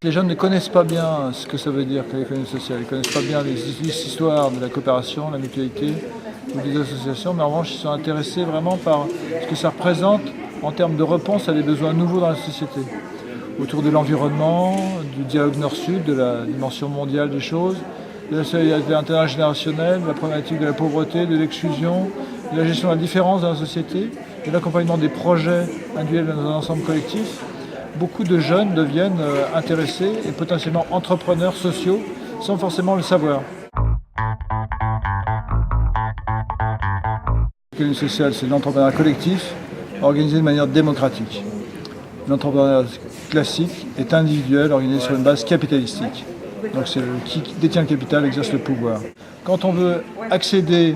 Les jeunes ne connaissent pas bien ce que ça veut dire que l'économie sociale. Ils ne connaissent pas bien les histoires de la coopération, la mutualité ou des associations, mais en revanche, ils sont intéressés vraiment par ce que ça représente en termes de réponse à des besoins nouveaux dans la société. Autour de l'environnement, du dialogue nord-sud, de la dimension mondiale des choses, de la solidarité intergénérationnelle, de la problématique de la pauvreté, de l'exclusion, de la gestion de la différence dans la société, de l'accompagnement des projets individuels dans un ensemble collectif. Beaucoup de jeunes deviennent intéressés et potentiellement entrepreneurs sociaux sans forcément le savoir. L'économie sociale, c'est l'entrepreneuriat collectif organisé de manière démocratique. L'entrepreneuriat classique est individuel, organisé sur une base capitalistique. Donc c'est qui détient le capital exerce le pouvoir. Quand on veut accéder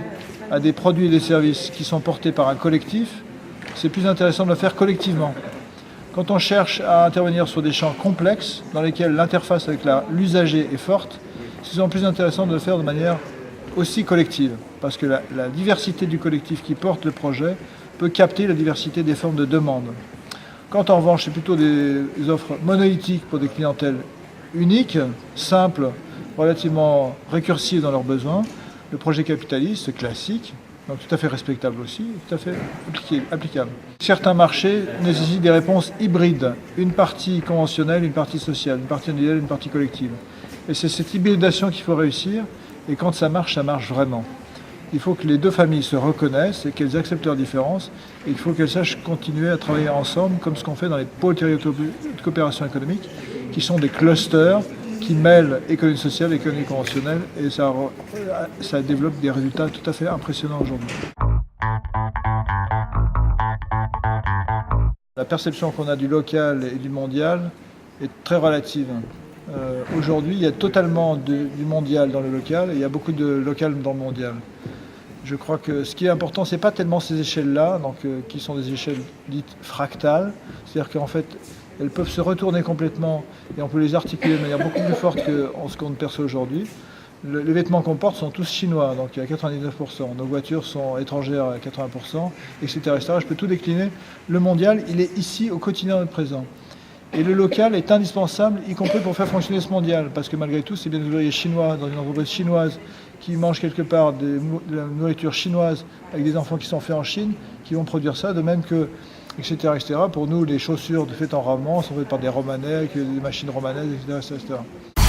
à des produits et des services qui sont portés par un collectif, c'est plus intéressant de le faire collectivement. Quand on cherche à intervenir sur des champs complexes dans lesquels l'interface avec l'usager est forte, c'est souvent plus intéressant de le faire de manière aussi collective, parce que la diversité du collectif qui porte le projet peut capter la diversité des formes de demande. Quand en revanche c'est plutôt des offres monolithiques pour des clientèles uniques, simples, relativement récursives dans leurs besoins, le projet capitaliste classique, donc tout à fait respectable aussi, tout à fait applicable. Certains marchés nécessitent des réponses hybrides, une partie conventionnelle, une partie sociale, une partie individuelle, une partie collective. Et c'est cette hybridation qu'il faut réussir, et quand ça marche vraiment. Il faut que les deux familles se reconnaissent et qu'elles acceptent leurs différences, et il faut qu'elles sachent continuer à travailler ensemble, comme ce qu'on fait dans les pôles territoriaux de coopération économique, qui sont des clusters qui mêlent économie sociale et économie conventionnelle, et ça développe des résultats tout à fait impressionnants aujourd'hui. La perception qu'on a du local et du mondial est très relative. Aujourd'hui, il y a totalement du mondial dans le local et il y a beaucoup de local dans le mondial. Je crois que ce qui est important, ce n'est pas tellement ces échelles-là, qui sont des échelles dites fractales, c'est-à-dire qu'en fait, elles peuvent se retourner complètement et on peut les articuler de manière beaucoup plus forte qu'en ce qu'on perçoit aujourd'hui. Les vêtements qu'on porte sont tous chinois, donc il y a 99%. Nos voitures sont étrangères à 80%, etc., etc. Je peux tout décliner. Le mondial, il est ici au quotidien dans le présent. Et le local est indispensable, y compris pour faire fonctionner ce mondial, parce que malgré tout, c'est bien des ouvriers chinois dans une entreprise chinoise qui mangent quelque part de la nourriture chinoise avec des enfants qui sont faits en Chine, qui vont produire ça, de même que, etc., etc. Pour nous, les chaussures faites en Roman sont faites par des Romanais, avec des machines romanaises, etc., etc.